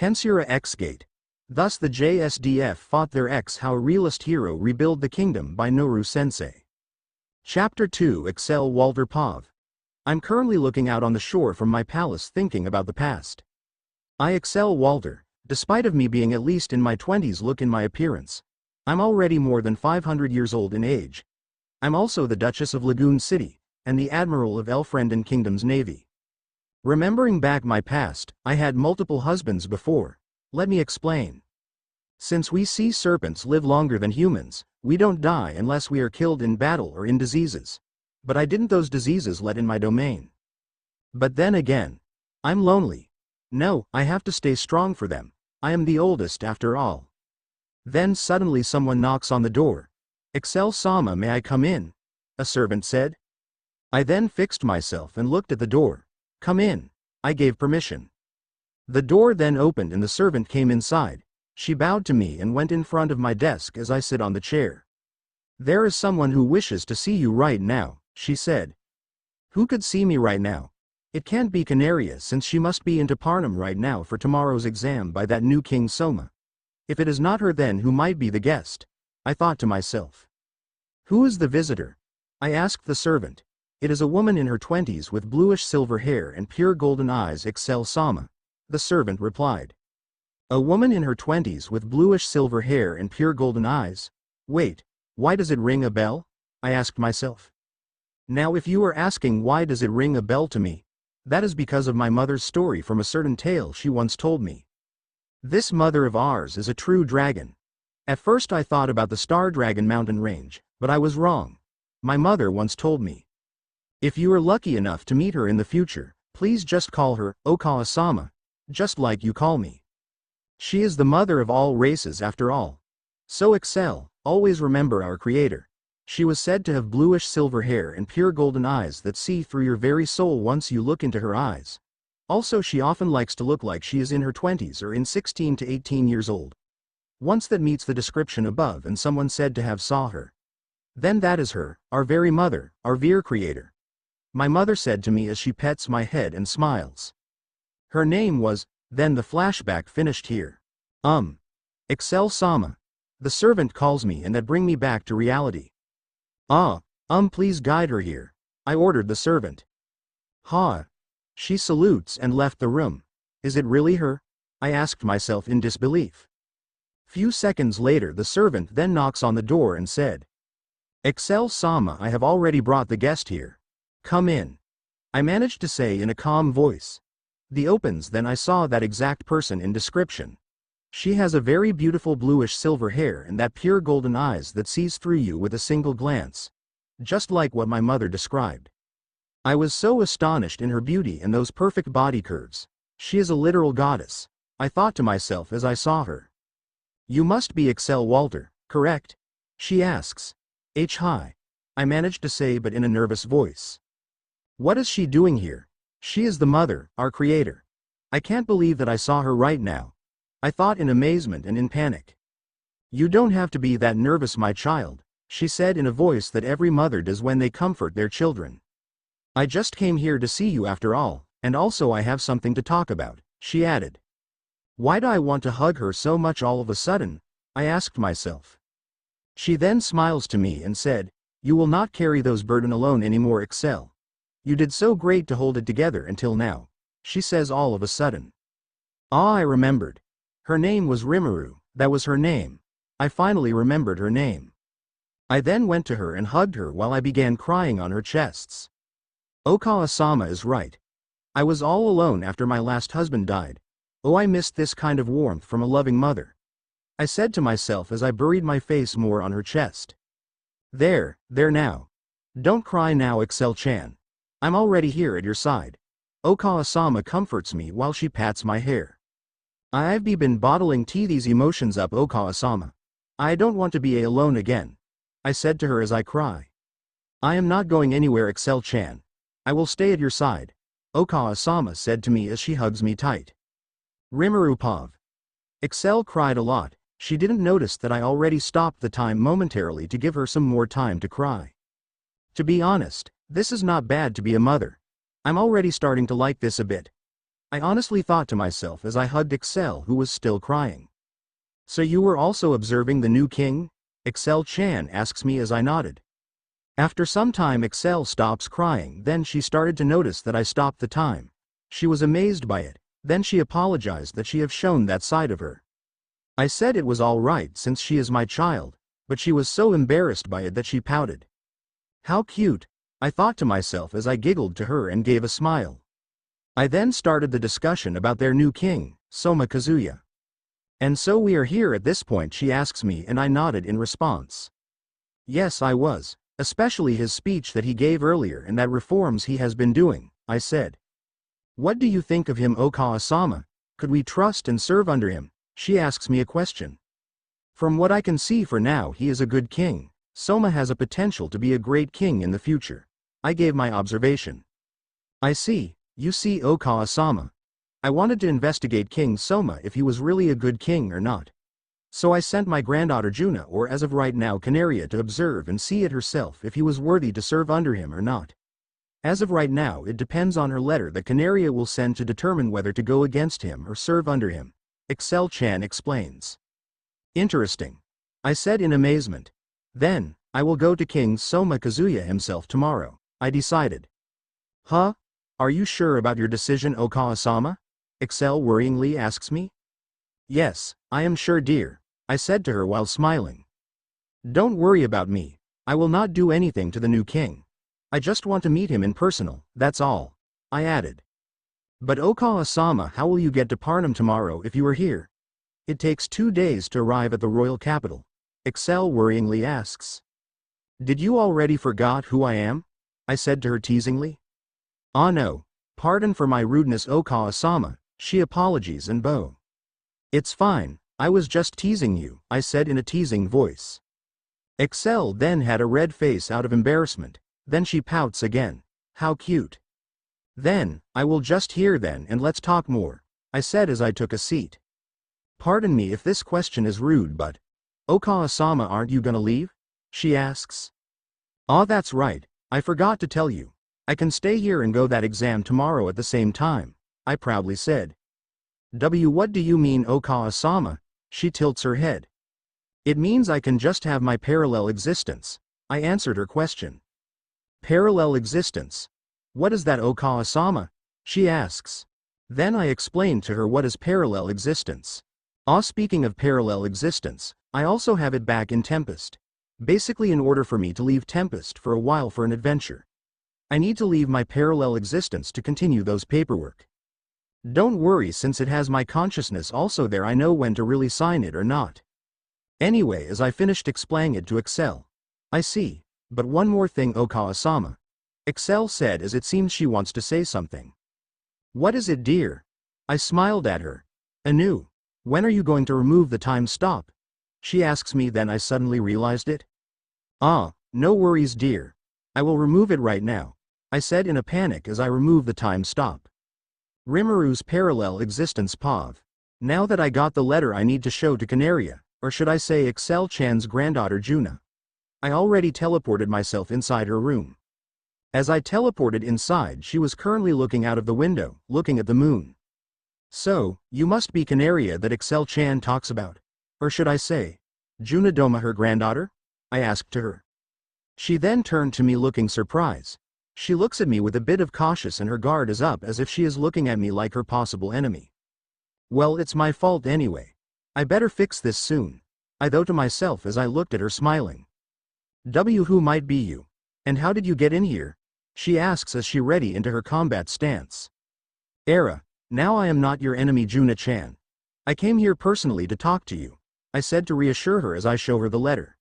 Tensura X Gate. Thus the JSDF fought their X How a Realist Hero Rebuild the Kingdom by NoruSensei. Chapter 2 Excel Walter Pov. I'm currently looking out on the shore from my palace thinking about the past. I excel Walter, despite of me being at least in my 20s look in my appearance. I'm already more than 500 years old in age. I'm also the Duchess of Lagoon City, and the Admiral of Elfrienden Kingdom's Navy. Remembering back my past, I had multiple husbands before. Let me explain. Since we sea serpents live longer than humans, we don't die unless we are killed in battle or in diseases. But I didn't those diseases let in my domain. But then again, I'm lonely. No, I have to stay strong for them. I am the oldest after all. Then suddenly someone knocks on the door. Excel-sama, may I come in? A servant said. I then fixed myself and looked at the door. Come in. I gave permission. The door then opened and the servant came inside. She bowed to me and went in front of my desk as I sit on the chair. There is someone who wishes to see you right now, she said. Who could see me right now? It can't be Canaria since she must be into Parnum right now for tomorrow's exam by that new King Soma. If it is not her then who might be the guest? I thought to myself. Who is the visitor? I asked the servant. It is a woman in her 20s with bluish silver hair and pure golden eyes. Excel-sama. The servant replied. A woman in her 20s with bluish silver hair and pure golden eyes? Wait, why does it ring a bell? I asked myself. Now if you are asking why does it ring a bell to me, that is because of my mother's story from a certain tale she once told me. This mother of ours is a true dragon. At first I thought about the Star Dragon mountain range, but I was wrong. My mother once told me. If you are lucky enough to meet her in the future, please just call her Okawa-sama, just like you call me. She is the mother of all races after all. So Excel, always remember our creator. She was said to have bluish silver hair and pure golden eyes that see through your very soul once you look into her eyes. Also she often likes to look like she is in her 20s or in 16 to 18 years old. Once that meets the description above and someone said to have saw her. Then that is her, our very mother, our Veer creator. My mother said to me as she pets my head and smiles. Her name was, then the flashback finished here. Excel-sama. The servant calls me and that bring me back to reality. Please guide her here. I ordered the servant. She salutes and left the room. Is it really her? I asked myself in disbelief. Few seconds later the servant then knocks on the door and said. Excel-sama, I have already brought the guest here. Come in. I managed to say in a calm voice. The opens then I saw that exact person in description. She has a very beautiful bluish silver hair and that pure golden eyes that sees through you with a single glance. Just like what my mother described. I was so astonished in her beauty and those perfect body curves. She is a literal goddess. I thought to myself as I saw her. You must be Excel Walter, correct? She asks. Hi. I managed to say but in a nervous voice. What is she doing here? She is the mother, our creator. I can't believe that I saw her right now. I thought in amazement and in panic. You don't have to be that nervous, my child, she said in a voice that every mother does when they comfort their children. I just came here to see you after all, and also I have something to talk about, she added. Why do I want to hug her so much all of a sudden? I asked myself. She then smiles to me and said, you will not carry those burden alone anymore, Excel. You did so great to hold it together until now, she says all of a sudden. I remembered. Her name was Rimuru, that was her name. I finally remembered her name. I then went to her and hugged her while I began crying on her chests. Okawa-sama is right. I was all alone after my last husband died. I missed this kind of warmth from a loving mother. I said to myself as I buried my face more on her chest. There now. Don't cry now, Excel-chan. I'm already here at your side. Okawa-sama comforts me while she pats my hair. I've been bottling these emotions up, Okawa-sama. I don't want to be alone again. I said to her as I cry. I am not going anywhere, Excel-chan. I will stay at your side, Okawa-sama said to me as she hugs me tight. Rimuru Pov. Excel cried a lot. She didn't notice that I already stopped the time momentarily to give her some more time to cry. To be honest, this is not bad to be a mother. I'm already starting to like this a bit. I honestly thought to myself as I hugged Excel, who was still crying. So you were also observing the new king? Excel-chan asks me as I nodded. After some time Excel stops crying, then she started to notice that I stopped the time. She was amazed by it, then she apologized that she have shown that side of her. I said it was all right since she is my child, but she was so embarrassed by it that she pouted. How cute, I thought to myself as I giggled to her and gave a smile. I then started the discussion about their new king, Soma Kazuya. And so we are here at this point, she asks me, and I nodded in response. Yes, I was, especially his speech that he gave earlier and that reforms he has been doing, I said. What do you think of him, Okawa-sama? Could we trust and serve under him? She asks me a question. From what I can see for now, he is a good king. Soma has a potential to be a great king in the future. I gave my observation. I see, you see, Okawa-sama. I wanted to investigate King Soma if he was really a good king or not. So I sent my granddaughter Juna, or as of right now Canaria, to observe and see it herself if he was worthy to serve under him or not. As of right now it depends on her letter that Canaria will send to determine whether to go against him or serve under him, Excel-chan explains. Interesting, I said in amazement. Then, I will go to King Soma Kazuya himself tomorrow, I decided. Huh? Are you sure about your decision, Okawa-sama? Excel worryingly asks me. Yes, I am sure, dear, I said to her while smiling. Don't worry about me, I will not do anything to the new king. I just want to meet him in personal, that's all, I added. But Okawa-sama, how will you get to Parnam tomorrow if you are here? It takes 2 days to arrive at the royal capital, Excel worryingly asks. Did you already forgot who I am? I said to her teasingly. Ah no, pardon for my rudeness, Okawa-sama, she apologies and bow. It's fine, I was just teasing you, I said in a teasing voice. Excel then had a red face out of embarrassment, then she pouts again. How cute. Then, I will just hear then and let's talk more, I said as I took a seat. Pardon me if this question is rude, but Okawa-sama, aren't you gonna leave? She asks. Ah, that's right, I forgot to tell you. I can stay here and go that exam tomorrow at the same time, I proudly said. What do you mean, Okawa-sama? She tilts her head. It means I can just have my parallel existence, I answered her question. Parallel existence? What is that, Okawa-sama? She asks. Then I explained to her what is parallel existence. Ah, speaking of parallel existence, I also have it back in Tempest. Basically, in order for me to leave Tempest for a while for an adventure, I need to leave my parallel existence to continue those paperwork. Don't worry, since it has my consciousness also there, I know when to really sign it or not. Anyway, as I finished explaining it to Excel. I see, but one more thing, Okawa-sama, Excel said as it seems she wants to say something. What is it, dear? I smiled at her. Anu, when are you going to remove the time stop? She asks me, then I suddenly realized it. Ah, no worries, dear. I will remove it right now, I said in a panic as I removed the time stop. Rimuru's parallel existence POV. Now that I got the letter I need to show to Canaria, or should I say Excel-chan's granddaughter Juna. I already teleported myself inside her room. As I teleported inside, she was currently looking out of the window, looking at the moon. So, you must be Canaria that Excel-chan talks about. Or should I say, Juna Doma, her granddaughter? I asked to her. She then turned to me looking surprised. She looks at me with a bit of cautious and her guard is up as if she is looking at me like her possible enemy. Well, it's my fault anyway. I better fix this soon, I thought to myself as I looked at her smiling. Who might be you? And how did you get in here? She asks as she ready into her combat stance. Era, now I am not your enemy, Juna-chan. I came here personally to talk to you, I said to reassure her as I show her the letter.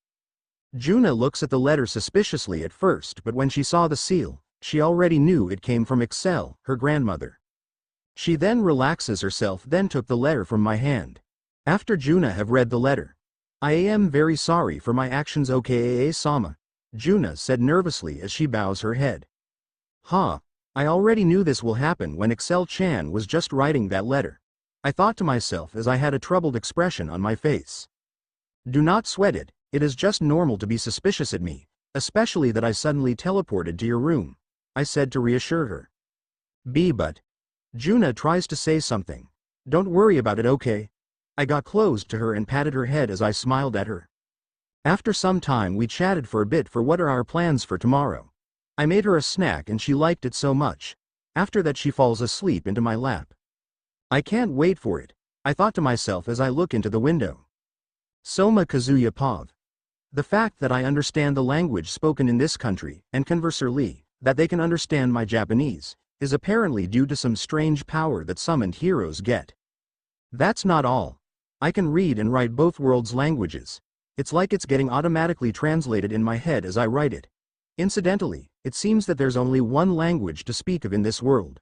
Juna looks at the letter suspiciously at first, but when she saw the seal, she already knew it came from Excel, her grandmother. She then relaxes herself, then took the letter from my hand. After Juna have read the letter. I am very sorry for my actions, Okawa-sama, Juna said nervously as she bows her head. Huh, I already knew this will happen when Excel-chan was just writing that letter, I thought to myself as I had a troubled expression on my face. Do not sweat it. It is just normal to be suspicious at me, especially that I suddenly teleported to your room, I said to reassure her. But Juna tries to say something. Don't worry about it, okay? I got close to her and patted her head as I smiled at her. After some time we chatted for a bit for what are our plans for tomorrow. I made her a snack and she liked it so much. After that she falls asleep into my lap. I can't wait for it, I thought to myself as I look into the window. Soma Kazuya Pav. The fact that I understand the language spoken in this country, and conversely, that they can understand my Japanese, is apparently due to some strange power that summoned heroes get. That's not all. I can read and write both worlds' languages. It's like it's getting automatically translated in my head as I write it. Incidentally, it seems that there's only one language to speak of in this world.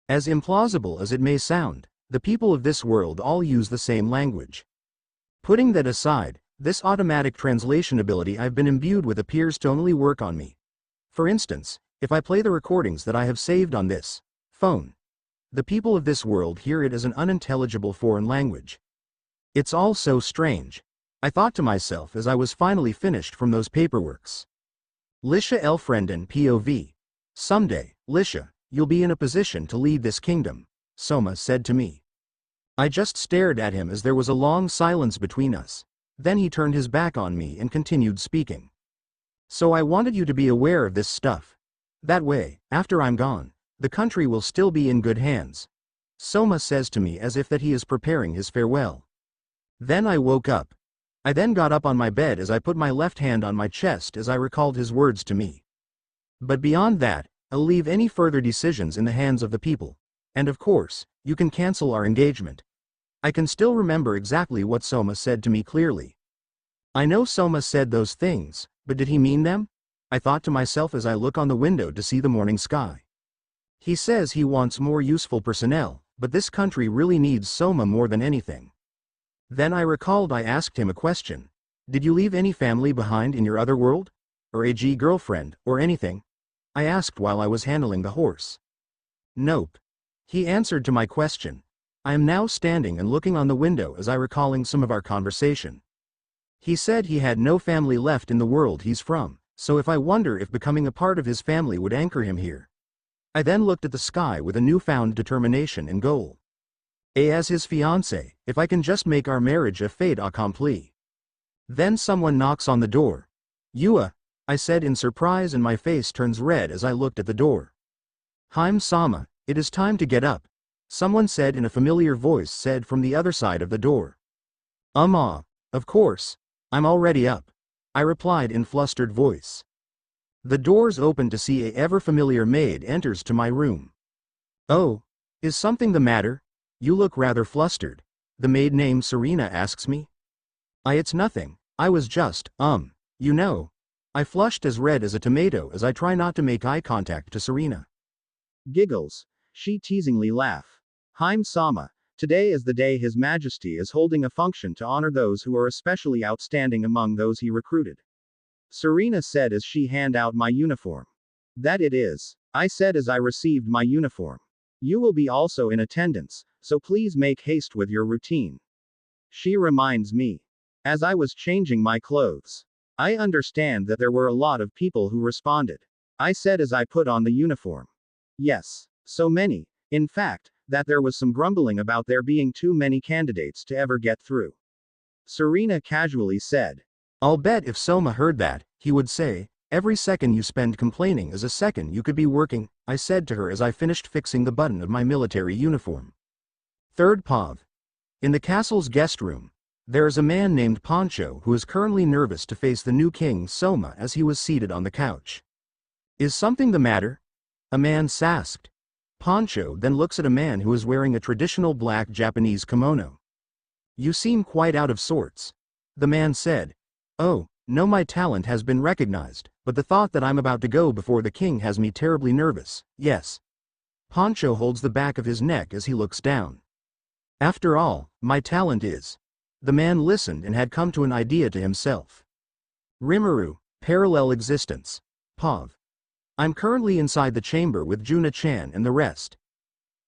As implausible as it may sound, the people of this world all use the same language. Putting that aside, this automatic translation ability I've been imbued with appears to only work on me. For instance, if I play the recordings that I have saved on this phone, the people of this world hear it as an unintelligible foreign language. It's all so strange, I thought to myself as I was finally finished from those paperworks. Lisha Elfrienden POV. Someday, Lisha, you'll be in a position to lead this kingdom, Soma said to me. I just stared at him as there was a long silence between us. Then he turned his back on me and continued speaking. So I wanted you to be aware of this stuff. That way, after I'm gone, the country will still be in good hands. Soma says to me as if that he is preparing his farewell. Then I woke up. I then got up on my bed as I put my left hand on my chest as I recalled his words to me. But beyond that, I'll leave any further decisions in the hands of the people. And of course, you can cancel our engagement. I can still remember exactly what Soma said to me clearly. I know Soma said those things, but did he mean them? I thought to myself as I look on the window to see the morning sky. He says he wants more useful personnel, but this country really needs Soma more than anything. Then I recalled I asked him a question. Did you leave any family behind in your other world? Or a girlfriend, or anything? I asked while I was handling the horse. Nope. He answered to my question. I am now standing and looking on the window as I recalling some of our conversation. He said he had no family left in the world he's from, so if I wonder if becoming a part of his family would anchor him here. I then looked at the sky with a newfound determination and goal. As his fiancé, if I can just make our marriage a fait accompli. Then someone knocks on the door. Yua, I said in surprise and my face turns red as I looked at the door. Sama, it is time to get up. Someone said in a familiar voice said from the other side of the door. Of course. I'm already up. I replied in flustered voice. The doors opened to see a ever-familiar maid enters to my room. Oh, is something the matter? You look rather flustered. The maid named Serena asks me. It's nothing, I was just, you know. I flushed as red as a tomato as I try not to make eye contact to Serena. Giggles. She teasingly laugh. Sama, today is the day His Majesty is holding a function to honor those who are especially outstanding among those he recruited. Serena said as she handed out my uniform. That it is, I said as I received my uniform. You will be also in attendance, so please make haste with your routine. She reminds me. As I was changing my clothes. I understand that there were a lot of people who responded. I said as I put on the uniform. Yes, so many, in fact, that there was some grumbling about there being too many candidates to ever get through. Serena casually said. I'll bet if Soma heard that, he would say, every second you spend complaining is a second you could be working, I said to her as I finished fixing the button of my military uniform. Third Pav. In the castle's guest room, there is a man named Poncho who is currently nervous to face the new king Soma as he was seated on the couch. Is something the matter? A man asked. Poncho then looks at a man who is wearing a traditional black Japanese kimono. You seem quite out of sorts. The man said. Oh, no, my talent has been recognized, but the thought that I'm about to go before the king has me terribly nervous, yes. Poncho holds the back of his neck as he looks down. After all, my talent is. The man listened and had come to an idea to himself. Rimuru, parallel existence. Pav. I'm currently inside the chamber with Juna-chan and the rest.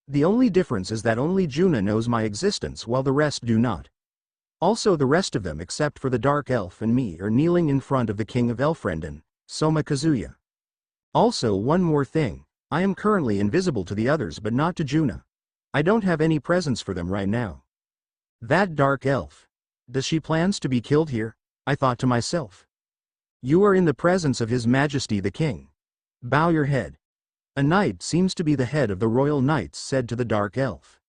The only difference is that only Juna knows my existence while the rest do not. Also the rest of them except for the dark elf and me are kneeling in front of the king of Elfrienden, Soma Kazuya. Also one more thing, I am currently invisible to the others but not to Juna. I don't have any presents for them right now. That dark elf. Does she plans to be killed here? I thought to myself. You are in the presence of His Majesty the King. Bow your head. A knight seems to be the head of the royal knights said to the dark elf.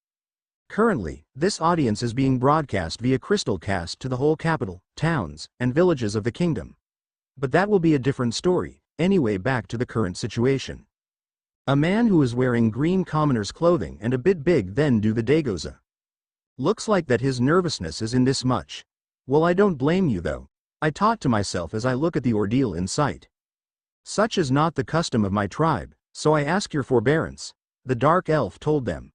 Currently, this audience is being broadcast via crystal cast to the whole capital, towns, and villages of the kingdom. But that will be a different story. Anyway, back to the current situation. A man who is wearing green commoner's clothing and a bit big then do the Dagoza. Looks like that his nervousness is in this much. Well, I don't blame you though. I thought to myself as I look at the ordeal in sight. Such is not the custom of my tribe, so I ask your forbearance, the dark elf told them.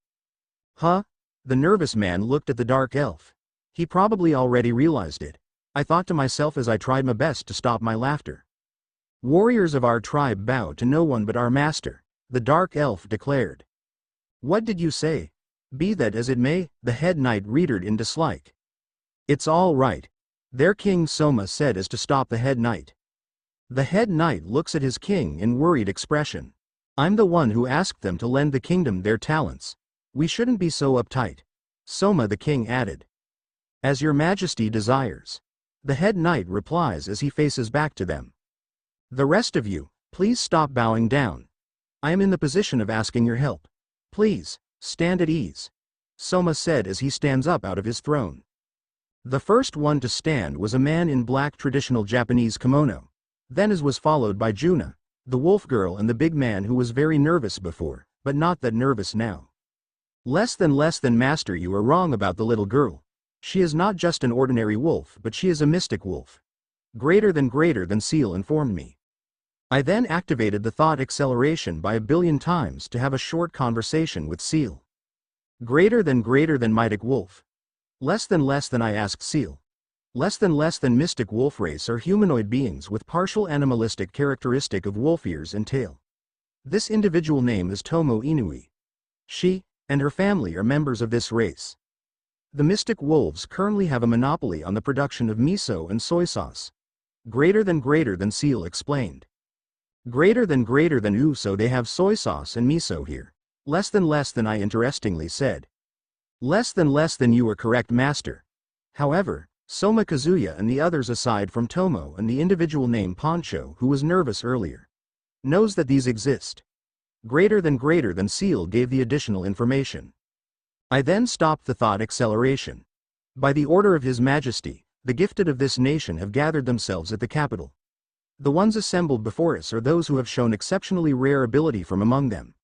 Huh? The nervous man looked at the dark elf. He probably already realized it. I thought to myself as I tried my best to stop my laughter. Warriors of our tribe bow to no one but our master, the dark elf declared. What did you say? Be that as it may, the head knight readered in dislike. It's all right. Their king Soma said as to stop the head knight. The head knight looks at his king in worried expression. I'm the one who asked them to lend the kingdom their talents. We shouldn't be so uptight. Soma the king added. As your majesty desires. The head knight replies as he faces back to them. The rest of you, please stop bowing down. I am in the position of asking your help. Please, stand at ease. Soma said as he stands up out of his throne. The first one to stand was a man in black traditional Japanese kimono. Then as was followed by Juna, the wolf girl and the big man who was very nervous before, but not that nervous now. Less than master, you are wrong about the little girl. She is not just an ordinary wolf but she is a mystic wolf. Greater than Seal informed me. I then activated the thought acceleration by 1 billion times to have a short conversation with Seal. Greater than mythic wolf. Less than I asked Seal. Less than mystic wolf race are humanoid beings with partial animalistic characteristic of wolf ears and tail. This individual name is Tomo Inui. She and her family are members of this race. The mystic wolves currently have a monopoly on the production of miso and soy sauce. Greater than Seal explained. Greater than so they have soy sauce and miso here. Less than I interestingly said. Less than you are correct, master. However, Soma Kazuya and the others aside from Tomo and the individual named Poncho who was nervous earlier, knows that these exist. Greater than Seal gave the additional information. I then stopped the thought acceleration. By the order of His Majesty, the gifted of this nation have gathered themselves at the capital. The ones assembled before us are those who have shown exceptionally rare ability from among them.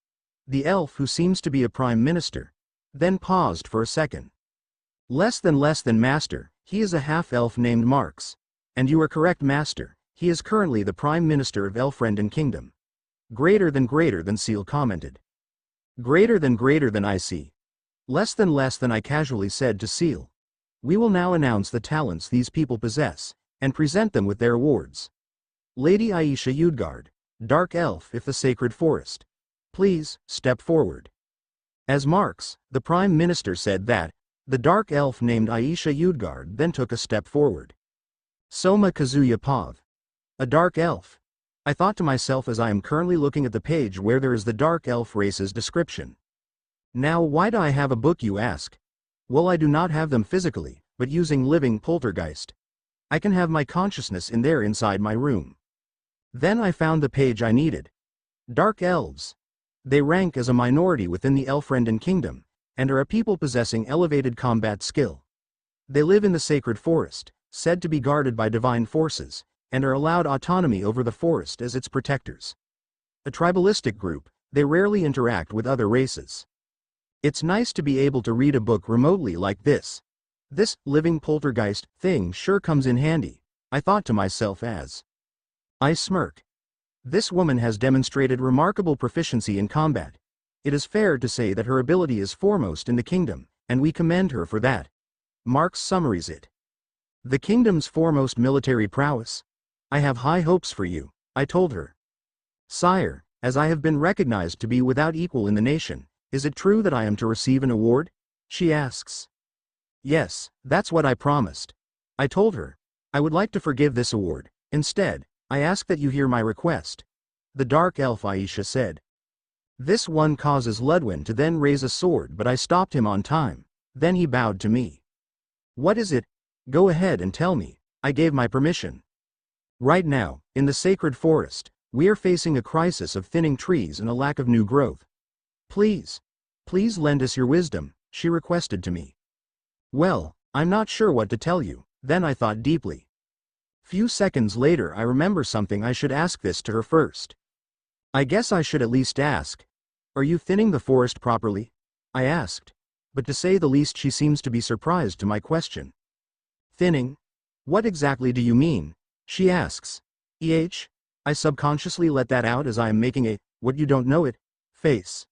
The elf who seems to be a prime minister, then paused for a second. Less than master, he is a half-elf named Marx. And you are correct, master, he is currently the prime minister of Elfrenden Kingdom. Greater than Seal commented. Greater than I see. Less than I casually said to Seal. We will now announce the talents these people possess, and present them with their awards. Lady Aisha Udgard, Dark Elf of the Sacred Forest. Please, step forward. As Marx, the Prime Minister said that, the Dark Elf named Aisha Udgard then took a step forward. Soma Kazuya Pav. A Dark Elf. I thought to myself as I am currently looking at the page where there is the Dark Elf race's description. Now why do I have a book, you ask? Well, I do not have them physically, but using living poltergeist. I can have my consciousness in there inside my room. Then I found the page I needed. Dark Elves. They rank as a minority within the Elfrenden Kingdom, and are a people possessing elevated combat skill. They live in the sacred forest, said to be guarded by divine forces, and are allowed autonomy over the forest as its protectors. A tribalistic group, they rarely interact with other races. It's nice to be able to read a book remotely like this. This living poltergeist thing sure comes in handy, I thought to myself as I smirk. This woman has demonstrated remarkable proficiency in combat. It is fair to say that her ability is foremost in the kingdom, and we commend her for that. Marx summaries it. The kingdom's foremost military prowess. I have high hopes for you, I told her. Sire, as I have been recognized to be without equal in the nation, is it true that I am to receive an award? She asks. Yes, that's what I promised. I told her. I would like to forgive this award. Instead, I ask that you hear my request. The Dark Elf Aisha said. This one causes Ludwin to then raise a sword, but I stopped him on time. Then he bowed to me. What is it? Go ahead and tell me. I gave my permission. Right now, in the sacred forest, we are facing a crisis of thinning trees and a lack of new growth. Please lend us your wisdom, she requested to me. Well, I'm not sure what to tell you. Then I thought deeply. Few seconds later I remember something. I should ask this to her first. I guess I should at least ask. Are you thinning the forest properly? I asked. But to say the least she seems to be surprised to my question. Thinning? What exactly do you mean? She asks. I subconsciously let that out as I am making a, what you don't know it, face.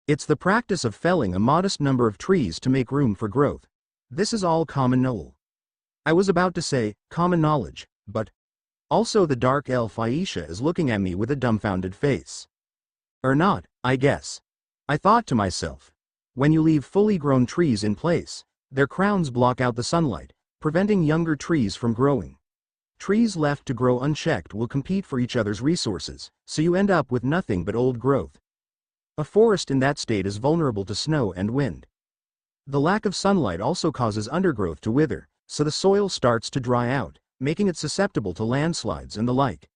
It's the practice of felling a modest number of trees to make room for growth. This is all common knowledge. I was about to say, common knowledge, but also the dark elf Aisha is looking at me with a dumbfounded face. Or not, I guess. I thought to myself. When you leave fully grown trees in place, their crowns block out the sunlight, preventing younger trees from growing. Trees left to grow unchecked will compete for each other's resources, so you end up with nothing but old growth. A forest in that state is vulnerable to snow and wind. The lack of sunlight also causes undergrowth to wither, so the soil starts to dry out, making it susceptible to landslides and the like.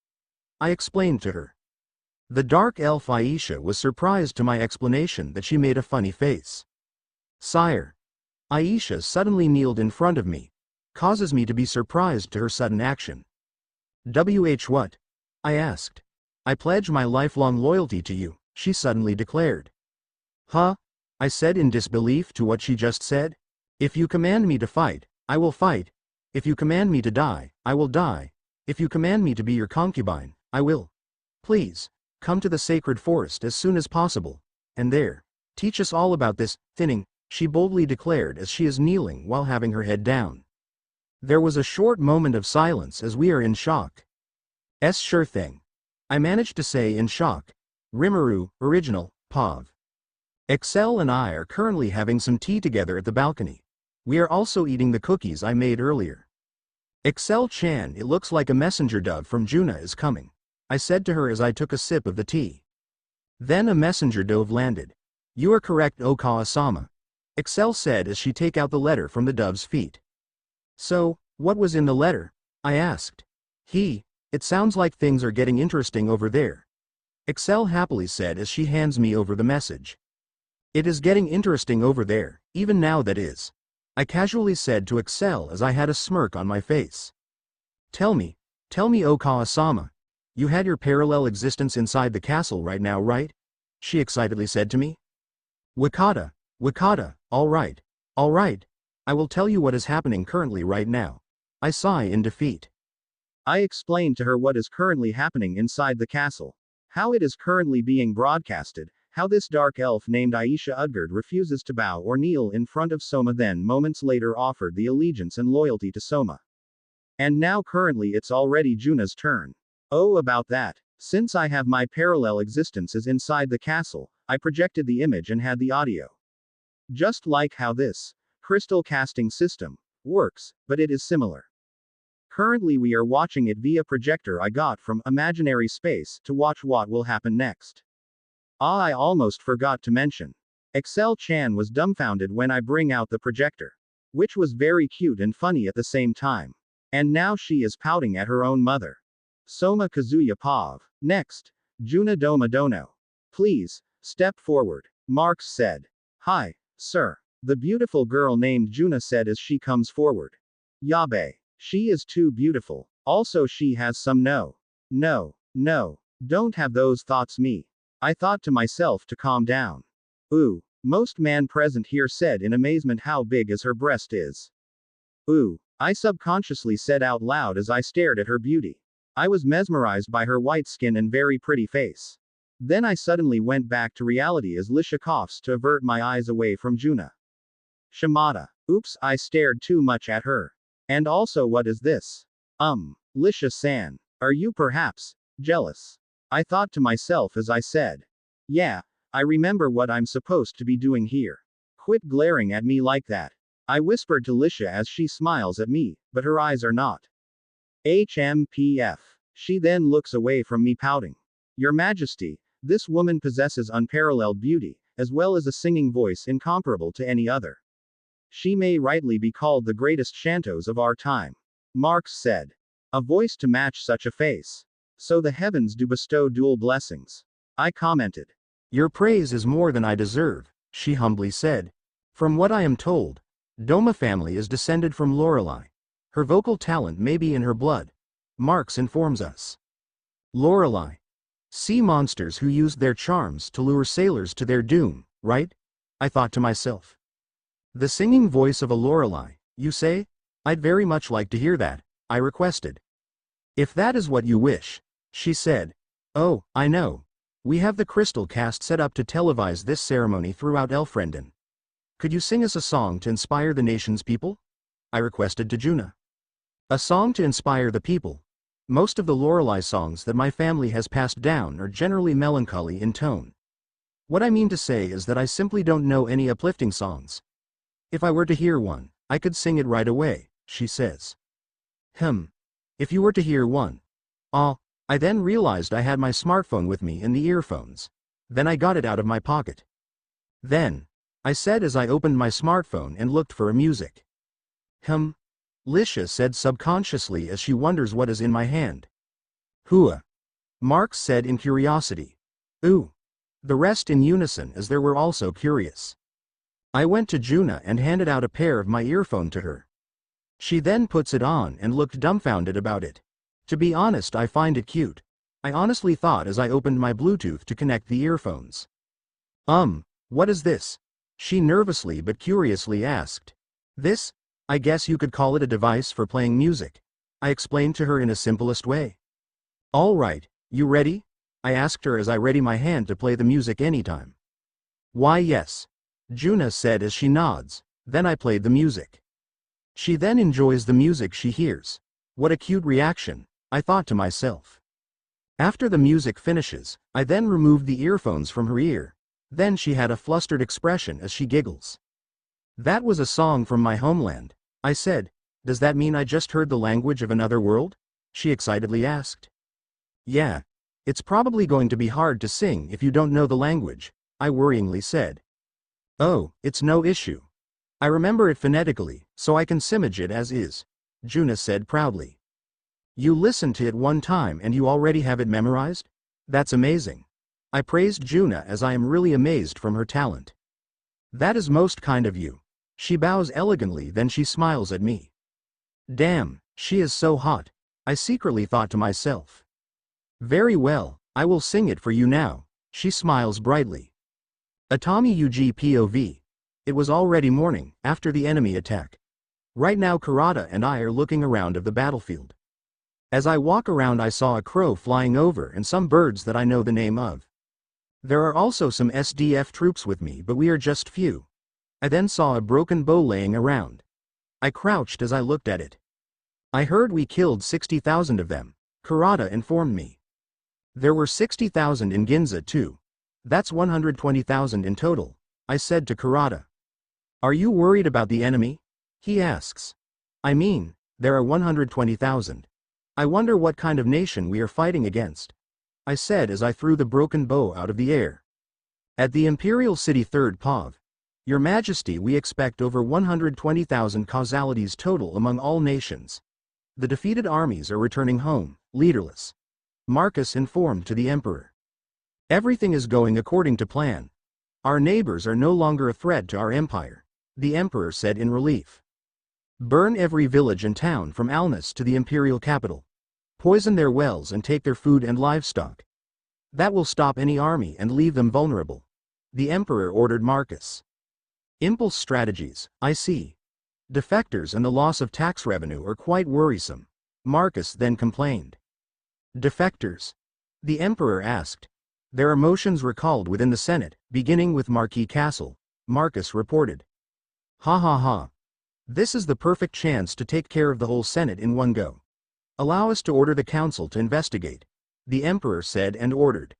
I explained to her. The dark elf Aisha was surprised to my explanation that she made a funny face. Sire. Aisha suddenly kneeled in front of me. Causes me to be surprised to her sudden action. What? I asked. I pledge my lifelong loyalty to you, she suddenly declared. Huh? I said in disbelief to what she just said. If you command me to fight, I will fight. If you command me to die, I will die. If you command me to be your concubine, I will. Please, come to the sacred forest as soon as possible, and there, teach us all about this thinning, she boldly declared as she is kneeling while having her head down. There was a short moment of silence as we are in shock. Sure thing. I managed to say in shock. Rimuru, original, Pav. Excel and I are currently having some tea together at the balcony. We are also eating the cookies I made earlier. Excel-chan, it looks like a messenger dove from Juna is coming, I said to her as I took a sip of the tea. Then a messenger dove landed. You are correct, Okawa-sama, Excel said as she take out the letter from the dove's feet. So, what was in the letter? I asked. It sounds like things are getting interesting over there, Excel happily said as she hands me over the message. It is getting interesting over there, even now that is, I casually said to Excel as I had a smirk on my face. Tell me Okawa-sama, you had your parallel existence inside the castle right now, right? She excitedly said to me. Wakata, all right, I will tell you what is happening currently right now. I sigh in defeat. I explained to her what is currently happening inside the castle. How it is currently being broadcasted, how this dark elf named Aisha Udgard refuses to bow or kneel in front of Soma, then moments later offered the allegiance and loyalty to Soma. And now currently it's already Juna's turn. Oh, about that. Since I have my parallel existences inside the castle, I projected the image and had the audio. Just like how this crystal casting system works, but it is similar. Currently we are watching it via projector I got from imaginary space to watch what will happen next. I almost forgot to mention. Excel-chan was dumbfounded when I bring out the projector, which was very cute and funny at the same time. And now she is pouting at her own mother. Soma Kazuya Pav. Next, Juna Doma Dono. Please, step forward, Marx said. Hi, sir. The beautiful girl named Juna said as she comes forward. Yabe. She is too beautiful. Also she has some no, don't have those thoughts me. I thought to myself to calm down. Ooh, most man present here said in amazement how big as her breast is. Ooh, I subconsciously said out loud as I stared at her beauty. I was mesmerized by her white skin and very pretty face. Then I suddenly went back to reality as Lisha coughs to avert my eyes away from Juna. Shimada. Oops, I stared too much at her. And also what is this? Lisha-san. Are you perhaps jealous? I thought to myself as I said. Yeah, I remember what I'm supposed to be doing here. Quit glaring at me like that. I whispered to Lisha as she smiles at me, but her eyes are not. HMPF. She then looks away from me pouting. Your Majesty, This woman possesses unparalleled beauty, as well as a singing voice incomparable to any other. She may rightly be called the greatest Shantos of our time. Marx said. A voice to match such a face. So the heavens do bestow dual blessings. I commented. Your praise is more than I deserve, she humbly said. From what I am told, Doma family is descended from Lorelei. Her vocal talent may be in her blood. Marx informs us. Lorelei. Sea monsters who used their charms to lure sailors to their doom, right? I thought to myself. The singing voice of a Lorelei, you say? I'd very much like to hear that, I requested. If that is what you wish, she said. Oh, I know. We have the crystal cast set up to televise this ceremony throughout Elfrenden. Could you sing us a song to inspire the nation's people? I requested to Juna. A song to inspire the people. Most of the Lorelei songs that my family has passed down are generally melancholy in tone. What I mean to say is that I simply don't know any uplifting songs. If I were to hear one, I could sing it right away, she says. If you were to hear one. I then realized I had my smartphone with me in the earphones. Then I got it out of my pocket. Then, I said as I opened my smartphone and looked for a music. Lisha said subconsciously as she wonders what is in my hand. Hua. Marx said in curiosity. Ooh. The rest in unison as they were also curious. I went to Juna and handed out a pair of my earphone to her. She then puts it on and looked dumbfounded about it. To be honest, I find it cute. I honestly thought as I opened my Bluetooth to connect the earphones. What is this? She nervously but curiously asked. This? I guess you could call it a device for playing music. I explained to her in a simplest way. All right, you ready? I asked her as I ready my hand to play the music anytime. Why yes. Juna said as she nods. Then I played the music. She then enjoys the music she hears. What a cute reaction, I thought to myself. After the music finishes, I then removed the earphones from her ear. Then she had a flustered expression as she giggles. That was a song from my homeland, I said. Does that mean I just heard the language of another world? She excitedly asked. Yeah. It's probably going to be hard to sing if you don't know the language, I worryingly said. Oh, it's no issue. I remember it phonetically, so I can simage it as is, Juna said proudly. You listened to it one time and you already have it memorized? That's amazing. I praised Juna as I am really amazed from her talent. That is most kind of you. She bows elegantly, then she smiles at me. Damn, she is so hot, I secretly thought to myself. Very well, I will sing it for you now, she smiles brightly. Atami UG POV. It was already morning, after the enemy attack. Right now Karada and I are looking around of the battlefield. As I walk around I saw a crow flying over and some birds that I know the name of. There are also some SDF troops with me, but we are just few. I then saw a broken bow laying around. I crouched as I looked at it. I heard we killed 60,000 of them, Karada informed me. There were 60,000 in Ginza too. That's 120,000 in total, I said to Karada. Are you worried about the enemy? He asks. I mean, there are 120,000. I wonder what kind of nation we are fighting against, I said as I threw the broken bow out of the air. At the Imperial City 3rd POV. Your Majesty, we expect over 120,000 causalities total among all nations. The defeated armies are returning home, leaderless. Marcus informed to the Emperor. Everything is going according to plan. Our neighbors are no longer a threat to our empire, the Emperor said in relief. Burn every village and town from Alnus to the imperial capital. Poison their wells and take their food and livestock. That will stop any army and leave them vulnerable, the Emperor ordered Marcus. Impulse strategies, I see. Defectors and the loss of tax revenue are quite worrisome, Marcus then complained. Defectors? The Emperor asked. There are motions recalled within the Senate, beginning with Marquis Castle, Marcus reported. Ha ha ha. This is the perfect chance to take care of the whole Senate in one go. Allow us to order the council to investigate, the Emperor said and ordered.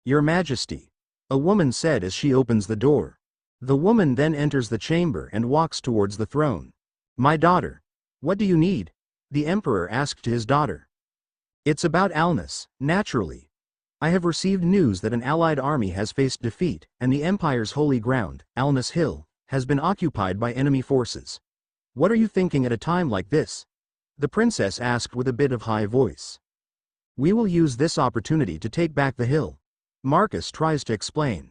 Your Majesty, a woman said as she opens the door. The woman then enters the chamber and walks towards the throne. My daughter. What do you need? The Emperor asked his daughter. It's about Alnus, naturally. I have received news that an allied army has faced defeat, and the Empire's holy ground, Alnus Hill, has been occupied by enemy forces. What are you thinking at a time like this? The princess asked with a bit of high voice. We will use this opportunity to take back the hill. Marcus tries to explain.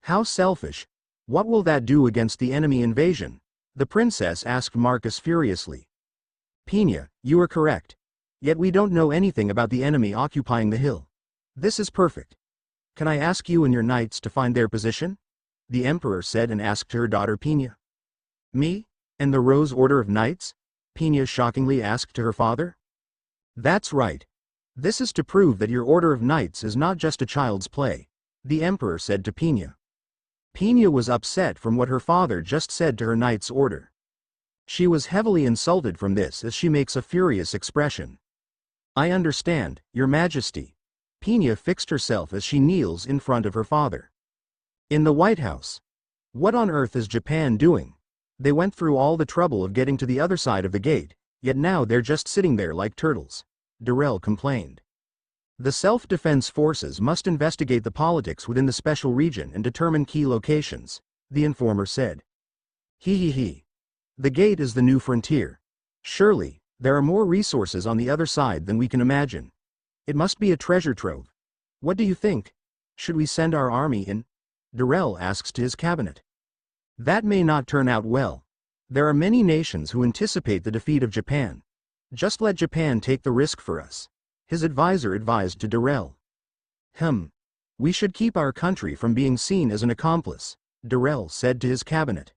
How selfish. What will that do against the enemy invasion? The princess asked Marcus furiously. Pina, you are correct. Yet we don't know anything about the enemy occupying the hill. This is perfect. Can I ask you and your knights to find their position? The emperor said and asked her daughter Pina. Me? And the Rose Order of Knights? Pina shockingly asked to her father. That's right. This is to prove that your Order of Knights is not just a child's play, the emperor said to Pina. Pina was upset from what her father just said to her knight's order. She was heavily insulted from this as she makes a furious expression. I understand, your majesty. Pina fixed herself as she kneels in front of her father. In the White House. What on earth is Japan doing? They went through all the trouble of getting to the other side of the gate, yet now they're just sitting there like turtles. Darrell complained. The self-defense forces must investigate the politics within the special region and determine key locations, the informer said. He. The gate is the new frontier. Surely, there are more resources on the other side than we can imagine. It must be a treasure trove. What do you think? Should we send our army in? Darrell asks to his cabinet. That may not turn out well. There are many nations who anticipate the defeat of Japan. Just let Japan take the risk for us, his advisor advised to Darrell. We should keep our country from being seen as an accomplice, Darrell said to his cabinet.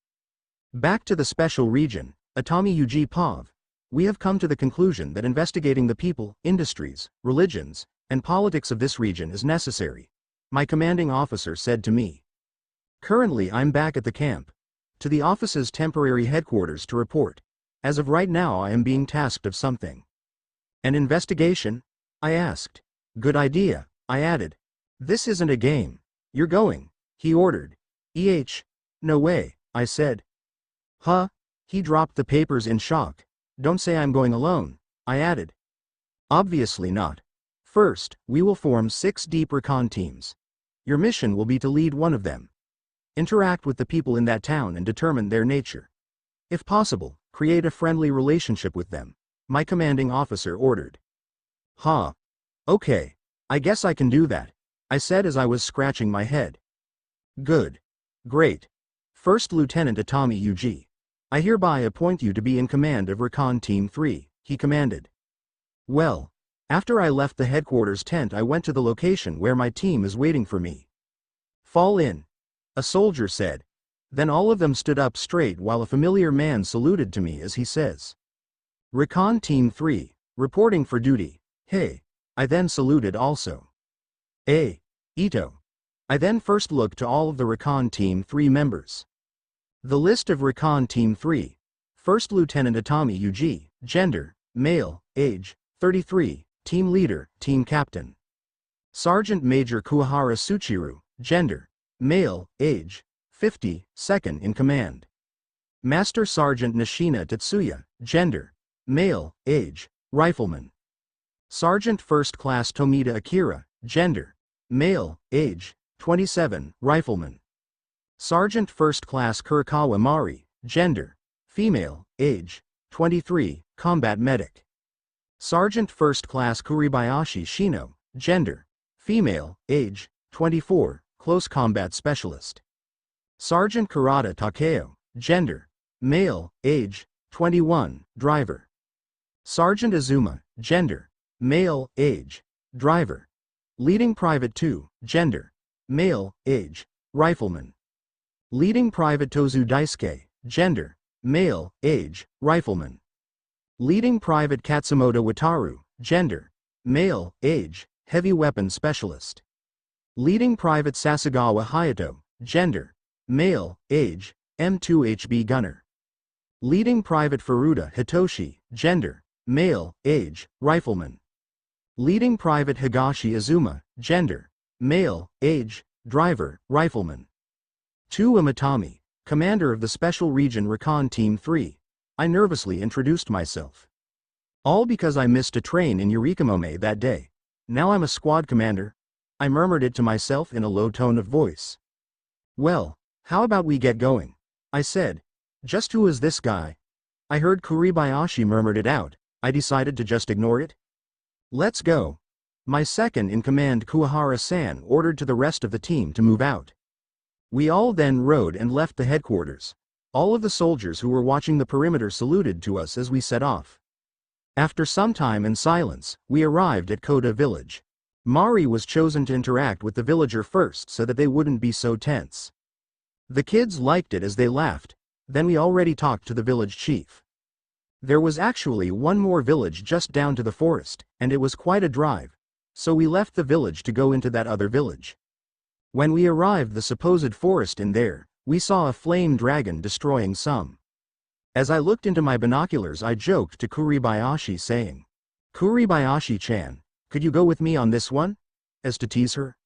Back to the special region, Atami Yuji Pav. We have come to the conclusion that investigating the people, industries, religions, and politics of this region is necessary, my commanding officer said to me. Currently I'm back at the camp, to the office's temporary headquarters to report. As of right now I am being tasked of something. An investigation? I asked. Good idea, I added. This isn't a game. You're going, he ordered. No way, I said. Huh? He dropped the papers in shock. Don't say I'm going alone, I added. Obviously not. First, we will form 6 deep recon teams. Your mission will be to lead one of them. Interact with the people in that town and determine their nature. If possible, create a friendly relationship with them, my commanding officer ordered. Okay, I guess I can do that, I said as I was scratching my head. Good. Great. First Lieutenant Atami Yuji. I hereby appoint you to be in command of Recon Team 3, he commanded. Well, after I left the headquarters tent I went to the location where my team is waiting for me. Fall in, a soldier said. Then all of them stood up straight while a familiar man saluted to me as he says. Recon Team 3, reporting for duty, hey. I then saluted also. Ito. I then first looked to all of the Recon Team 3 members. The list of Recon Team 3, First Lieutenant Atami Yuji, gender, male, age, 33, team leader, team captain. Sergeant Major Kuwahara Tsuchiru, gender, male, age, 50, second in command. Master Sergeant Nishina Tetsuya, gender, male, age, rifleman. Sergeant First Class Tomita Akira, gender, male, age, 27, rifleman. Sergeant First Class Kurikawa Mari, gender, female, age, 23, combat medic. Sergeant First Class Kuribayashi Shino, gender, female, age, 24, close combat specialist. Sergeant Kurata Takeo, gender, male, age, 21, driver. Sergeant Azuma, gender, male, age, driver. Leading Private 2, gender, male, age, rifleman. Leading Private Tozu Daisuke, gender, male, age, rifleman. Leading Private Katsumoto Wataru, gender, male, age, heavy weapon specialist. Leading Private Sasagawa Hayato, gender, male, age, M2HB gunner. Leading Private Furuta Hitoshi, gender, male, age, rifleman. Leading Private Higashi Azuma, gender, male, age, driver, rifleman. 2 Amatami, commander of the Special Region Recon Team 3. I nervously introduced myself. All because I missed a train in Yurikamome that day. Now I'm a squad commander. I murmured it to myself in a low tone of voice. Well, how about we get going? I said. Just who is this guy? I heard Kuribayashi murmured it out. I decided to just ignore it. Let's go. My second-in-command Kuwahara-san ordered to the rest of the team to move out. We all then rode and left the headquarters. All of the soldiers who were watching the perimeter saluted to us as we set off. After some time and silence, we arrived at Koda village. Mari was chosen to interact with the villager first so that they wouldn't be so tense. The kids liked it as they laughed. Then we already talked to the village chief. There was actually one more village just down to the forest, and it was quite a drive. So we left the village to go into that other village. When we arrived the supposed forest in there, we saw a flame dragon destroying some. As I looked into my binoculars I joked to Kuribayashi saying, "Kuribayashi-chan, could you go with me on this one?" as to tease her.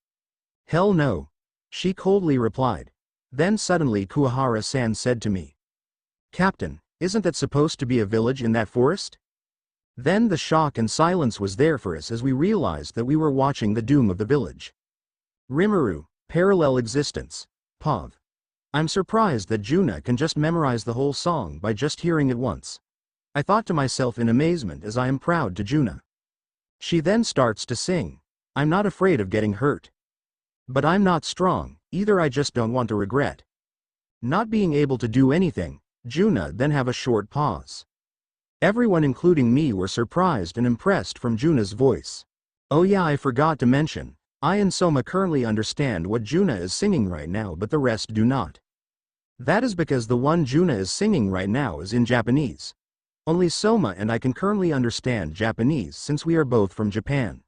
"Hell no," she coldly replied. Then suddenly Kuwahara-san said to me, "Captain, isn't that supposed to be a village in that forest?" Then the shock and silence was there for us as we realized that we were watching the doom of the village. Rimuru, Parallel Existence, POV. I'm surprised that Juna can just memorize the whole song by just hearing it once. I thought to myself in amazement as I am proud to Juna. She then starts to sing. I'm not afraid of getting hurt. But I'm not strong, either. I just don't want to regret not being able to do anything. Juna then have a short pause. Everyone including me were surprised and impressed from Juna's voice. Oh yeah, I forgot to mention, I and Soma currently understand what Juna is singing right now but the rest do not. That is because the one Juna is singing right now is in Japanese. Only Soma and I can currently understand Japanese since we are both from Japan.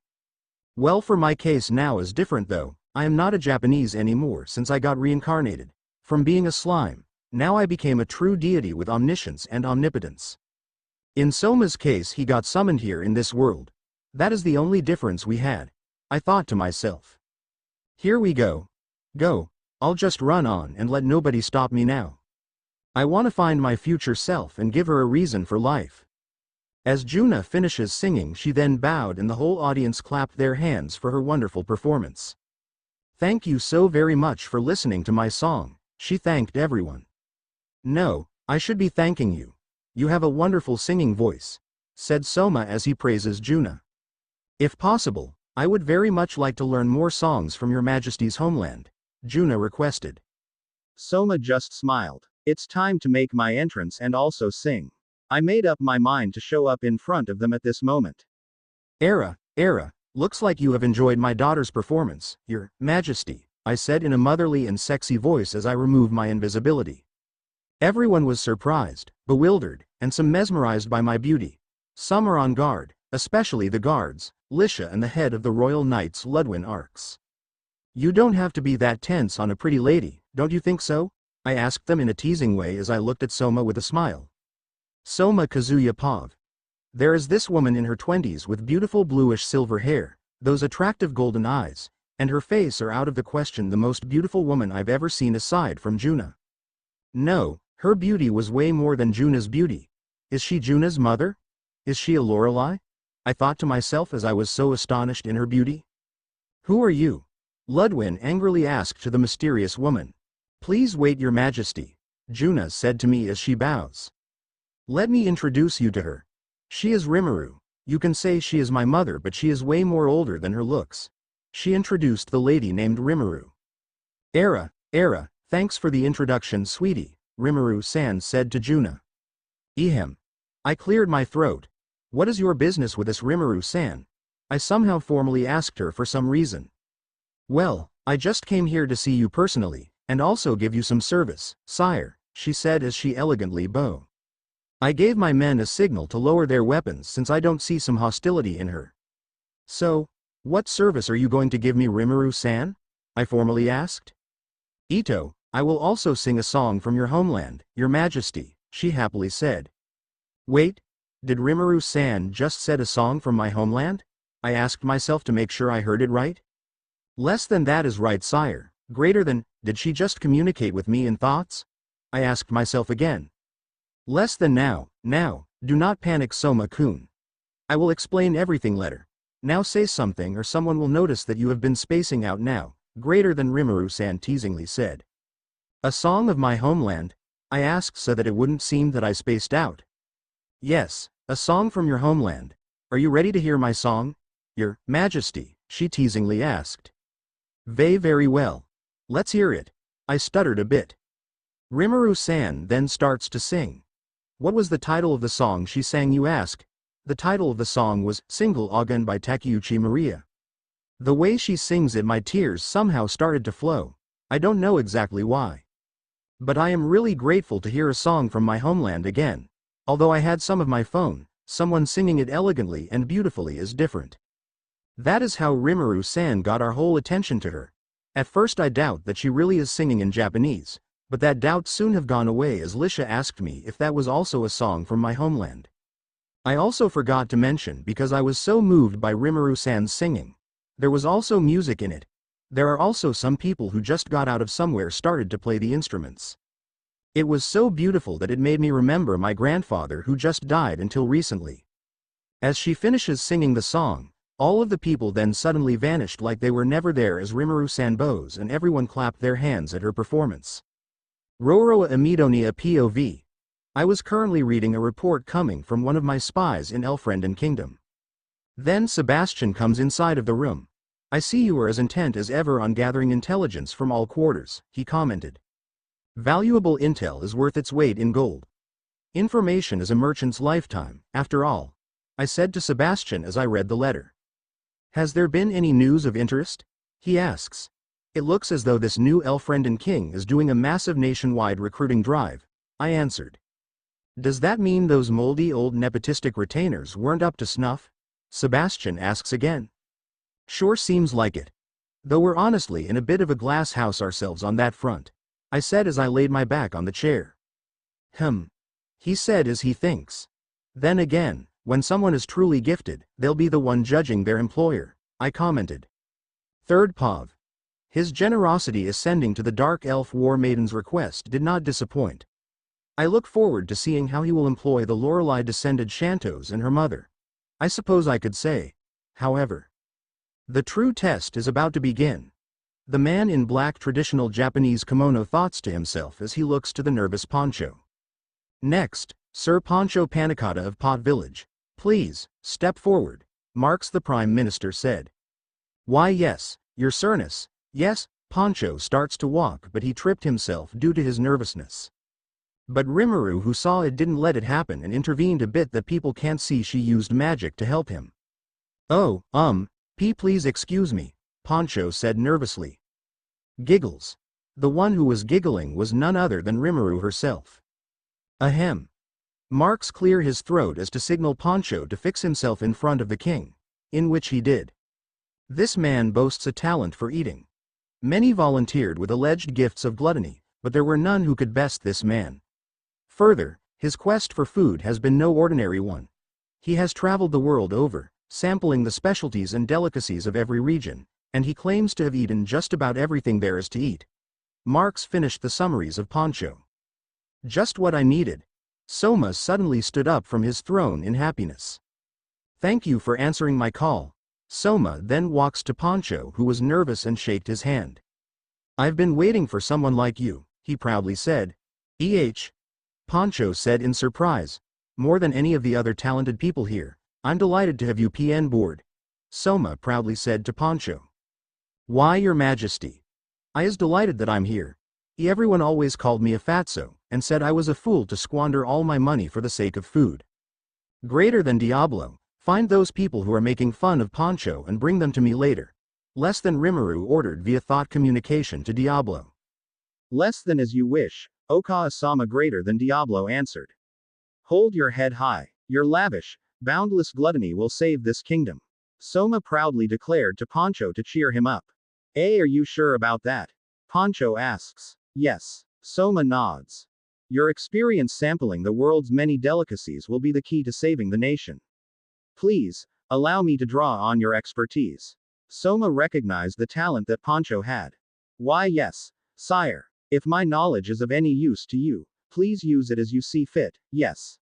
Well, for my case now is different though. I am not a Japanese anymore since I got reincarnated. From being a slime, now I became a true deity with omniscience and omnipotence. In Soma's case he got summoned here in this world. That is the only difference we had. I thought to myself. Here we go. Go. I'll just run on and let nobody stop me now. I want to find my future self and give her a reason for life. As Juna finishes singing she then bowed and the whole audience clapped their hands for her wonderful performance. Thank you so very much for listening to my song, she thanked everyone. No, I should be thanking you. You have a wonderful singing voice, said Soma as he praises Juna. If possible, I would very much like to learn more songs from your Majesty's homeland, Juna requested. Soma just smiled. It's time to make my entrance and also sing. I made up my mind to show up in front of them at this moment. Era, looks like you have enjoyed my daughter's performance, Your Majesty, I said in a motherly and sexy voice as I removed my invisibility. Everyone was surprised, bewildered, and some mesmerized by my beauty. Some are on guard, especially the guards, Lisha and the head of the Royal Knights Ludwin Arcs. You don't have to be that tense on a pretty lady, don't you think so? I asked them in a teasing way as I looked at Soma with a smile. Soma Kazuya POV. There is this woman in her 20s with beautiful bluish silver hair, those attractive golden eyes, and her face are out of the question the most beautiful woman I've ever seen aside from Juna. No, her beauty was way more than Juna's beauty. Is she Juna's mother? Is she a Lorelei? I thought to myself as I was so astonished in her beauty. Who are you? Ludwin angrily asked to the mysterious woman. Please wait, Your Majesty, Juna said to me as she bows. Let me introduce you to her. She is Rimuru. You can say she is my mother but she is way more older than her looks. She introduced the lady named Rimuru. Era, thanks for the introduction sweetie, Rimuru-san said to Juna. Ehem. I cleared my throat. What is your business with this Rimuru-san? I somehow formally asked her for some reason. Well, I just came here to see you personally, and also give you some service, sire, she said as she elegantly bowed. I gave my men a signal to lower their weapons since I don't see some hostility in her. So, what service are you going to give me, Rimuru-san? I formally asked. Ito, I will also sing a song from your homeland, Your Majesty, she happily said. Wait, did Rimuru-san just said a song from my homeland? I asked myself to make sure I heard it right. Less than that is right, sire. Greater than, did she just communicate with me in thoughts? I asked myself again. Less than now, do not panic Soma-kun. I will explain everything later. Now say something or someone will notice that you have been spacing out now, greater than Rimuru-san teasingly said. A song of my homeland? I asked so that it wouldn't seem that I spaced out. Yes, a song from your homeland. Are you ready to hear my song? Your Majesty, she teasingly asked. Very well. Let's hear it. I stuttered a bit. Rimuru-san then starts to sing. What was the title of the song she sang, you ask? The title of the song was Single Agen by Takeuchi Maria. The way she sings it, my tears somehow started to flow. I don't know exactly why. But I am really grateful to hear a song from my homeland again. Although I had some of my phone, someone singing it elegantly and beautifully is different. That is how Rimuru-san got our whole attention to her. At first I doubt that she really is singing in Japanese, but that doubt soon have gone away as Lisha asked me if that was also a song from my homeland. I also forgot to mention because I was so moved by Rimuru-san's singing. There was also music in it. There are also some people who just got out of somewhere started to play the instruments. It was so beautiful that it made me remember my grandfather who just died until recently. As she finishes singing the song, all of the people then suddenly vanished like they were never there as Rimuru-san bows and everyone clapped their hands at her performance. Roroa Amidonia POV. I was currently reading a report coming from one of my spies in Elfrienden Kingdom. Then Sebastian comes inside of the room. I see you are as intent as ever on gathering intelligence from all quarters, he commented. Valuable intel is worth its weight in gold. Information is a merchant's lifetime, after all, I said to Sebastian as I read the letter. Has there been any news of interest? He asks. It looks as though this new Elfrienden King is doing a massive nationwide recruiting drive, I answered. Does that mean those moldy old nepotistic retainers weren't up to snuff? Sebastian asks again. Sure seems like it. Though we're honestly in a bit of a glass house ourselves on that front, I said as I laid my back on the chair. He said as he thinks. Then again, when someone is truly gifted, they'll be the one judging their employer, I commented. Third POV. His generosity ascending to the Dark Elf War Maiden's request did not disappoint. I look forward to seeing how he will employ the Lorelei-descended Shantos and her mother. I suppose I could say, however, the true test is about to begin. The man in black traditional Japanese kimono thoughts to himself as he looks to the nervous Poncho. Next, Sir Poncho Panicata of Pot Village. Please, step forward, Marx the Prime Minister said. Why yes, Your Sirness, yes, Poncho starts to walk but he tripped himself due to his nervousness. But Rimuru who saw it didn't let it happen and intervened a bit that people can't see. She used magic to help him. Oh, please excuse me, Poncho said nervously. Giggles. The one who was giggling was none other than Rimuru herself. Ahem. Marx cleared his throat as to signal Poncho to fix himself in front of the king, in which he did. This man boasts a talent for eating. Many volunteered with alleged gifts of gluttony, but there were none who could best this man. Further, his quest for food has been no ordinary one. He has traveled the world over, sampling the specialties and delicacies of every region, and he claims to have eaten just about everything there is to eat. Marx finished the summaries of Poncho. Just what I needed. Soma suddenly stood up from his throne in happiness. Thank you for answering my call. Soma then walks to Poncho who was nervous and shaked his hand. I've been waiting for someone like you, he proudly said. Poncho said in surprise. More than any of the other talented people here, I'm delighted to have you PN board. Soma proudly said to Poncho. Why, Your Majesty. I is delighted that I'm here. Everyone always called me a fatso, and said I was a fool to squander all my money for the sake of food. Greater than Diablo, find those people who are making fun of Poncho and bring them to me later. Less than Rimuru ordered via thought communication to Diablo. Less than as you wish, Oka-sama greater than Diablo answered. Hold your head high, your lavish, boundless gluttony will save this kingdom. Soma proudly declared to Poncho to cheer him up. Are you sure about that? Poncho asks. Yes. Soma nods. Your experience sampling the world's many delicacies will be the key to saving the nation. Please, allow me to draw on your expertise. Soma recognized the talent that Poncho had. Why yes, sire. If my knowledge is of any use to you, please use it as you see fit, yes.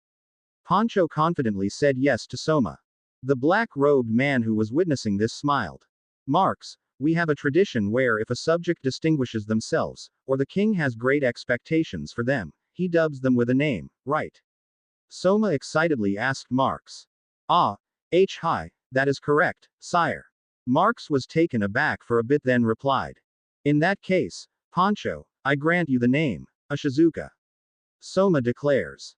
Poncho confidently said yes to Soma. The black-robed man who was witnessing this smiled. Marks, we have a tradition where if a subject distinguishes themselves, or the king has great expectations for them, he dubs them with a name, right? Soma excitedly asked Marks. Ah, hi, that is correct, sire. Marks was taken aback for a bit then replied. In that case, Poncho, I grant you the name, Ashizuka. Soma declares.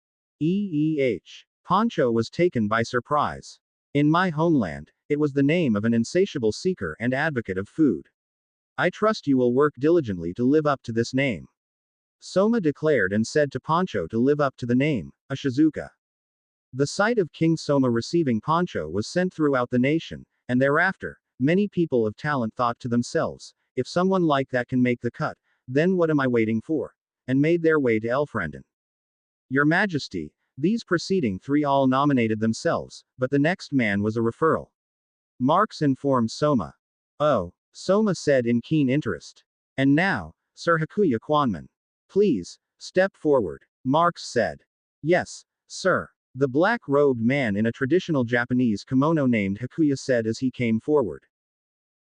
Poncho was taken by surprise. In my homeland, it was the name of an insatiable seeker and advocate of food. I trust you will work diligently to live up to this name. Soma declared and said to Poncho to live up to the name, Ashizuka. The sight of King Soma receiving Poncho was sent throughout the nation, and thereafter, many people of talent thought to themselves, if someone like that can make the cut, then what am I waiting for? And made their way to Elfrenden. Your Majesty, these preceding three all nominated themselves, but the next man was a referral. Marks informed Soma. Oh, Soma said in keen interest. And now, Sir Hakuya Kwanman. Please, step forward, Marks said. Yes, sir. The black-robed man in a traditional Japanese kimono named Hakuya said as he came forward.